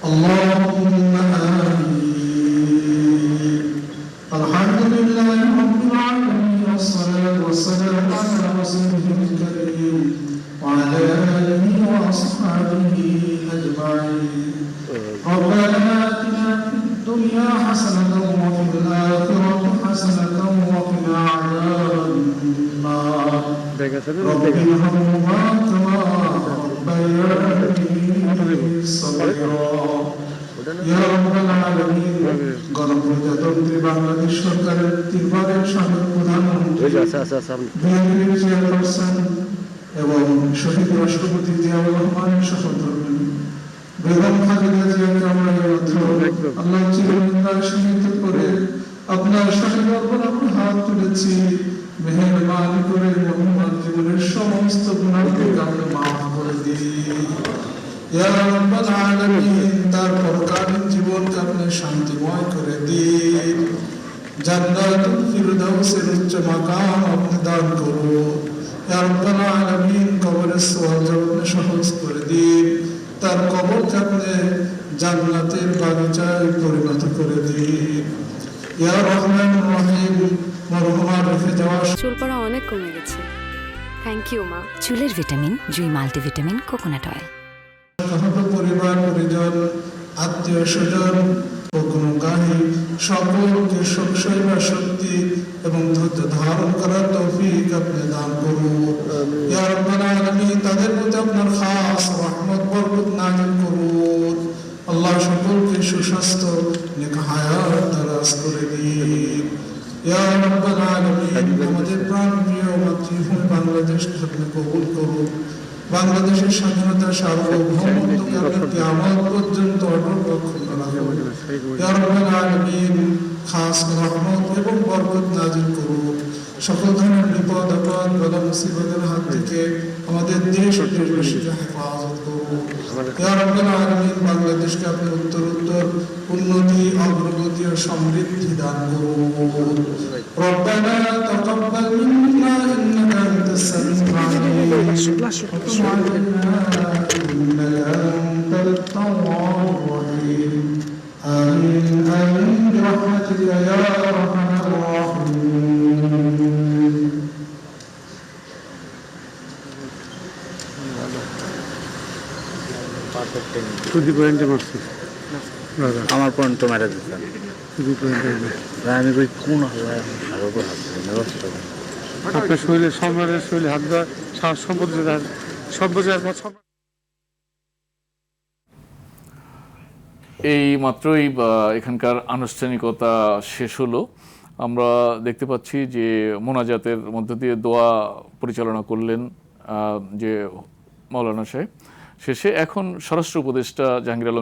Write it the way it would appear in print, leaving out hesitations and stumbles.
اللهم آمين. الحمد لله رب العالمين، والصلاة والسلام على رسوله الكريم وعلى آله وأصحابه أجمعين. ربنا آتنا في الدنيا حسنة وفي الآخرة حسنة وقنا عذاب النار. رب ارحمهما كما ربياني صغيرا. يا رب العالمين. গণপ্রজাতন্ত্রী বাংলাদেশ সরকারের 3বারের সাবেক প্রধানমন্ত্রী বিএনপির চেয়ারপারসন এবং শহীদ রাষ্ট্রপতি জিয়াউর রহমানের সহধর্মিণী বেগম খালেদা জিয়াকে আমরা আল্লাহ চিরদিন সহিত করে আপনার সাথে আমরা হাত তুলেছি। মেহেরবানি করে মোহাম্মদ জীবনের সমস্ত গুনাহকে আপনি মাফ করে দিন। ইয়া রাব্বাল আলামিন, তার পরকালীন জীবনকে আপনি শান্তিময় করে দিন। জান্নাতুল ফিরদাউসের উচ্চ মাকাম আপনি দান করুন। ইয়া রাব্বাল আলামিন, কবরের সওয়াল আপনি সহজ করে দিন। তার কবরকে আপনি জান্নাতের বাগিচায় পরিণত করে দিন। ইয়া রহমানুর রহিম, মরহুমার রেখে যাওয়া চুল পড়া অনেক কমে গেছে। থ্যাংক ইউ মা। চুলের ভিটামিন জুই মাল্টিভিটামিন কোকোনাট অয়েল। পরিবার পরিজন, আত্মীয় স্বজন ও গুণগাহী সকলকে সবসৈবা শক্তি এবং ধৈর্য ধারণ করার তৌফিক আপনি দান করুন। ইয়া রাব্বাল আলামিন, তাদের প্রতি আপনার খাস রহমত বরকত নাযিল করুন। আল্লাহ সকলকে সুস্বাস্থ্য নেক হায়াত দারাজ করে দিন। ইয়া রাব্বাল আলামিন, আমাদের প্রাণপ্রিয় মাতৃভূমি বাংলাদেশকে আপনি কবুল করুন। বাংলাদেশের স্বাধীনতা সার্বভৌমত্বকে আপনি কিয়ামত পর্যন্ত অটল রক্ষণ রাখুন। ইয়া রাব্বাল আলামিন, খাস রহমত এবং বরকত নাযিল করুন। সকল ধরনের বিপদ আপদ বালা মুসিবতের হাত থেকে আমাদের দেশ ও দেশবাসীকে হেফাজত করুন। ইয়া রাব্বাল আলামিন, বাংলাদেশকে আপনি উত্তরোত্তর উন্নতি, অগ্রগতি ও সমৃদ্ধি দান করুন। রব্বানা তাকাব্বাল মিন্না ইন্নাকা আনতাস সামিউল আলিম ওয়া তুব আলাইনা ইন্নাকা আনতাত তাওয়াবুর রহিম। آمين آمين برحمتك يا أرحم الراحمين. আমার পয়েন্ট তো মেরে দিচ্ছেন আমি কই কোন আপনার শরীরে সম্রাটের শরীরে হাত দেওয়া সম্পত্তি এই মাত্রই এখানকার আনুষ্ঠানিকতা শেষ হলো। আমরা দেখতে পাচ্ছি যে মোনাজাতের মধ্য দিয়ে দোয়া পরিচালনা করলেন যে মাওলানা সাহেব। শেষে এখন স্বরাষ্ট্র উপদেষ্টা জাহাঙ্গীর আলম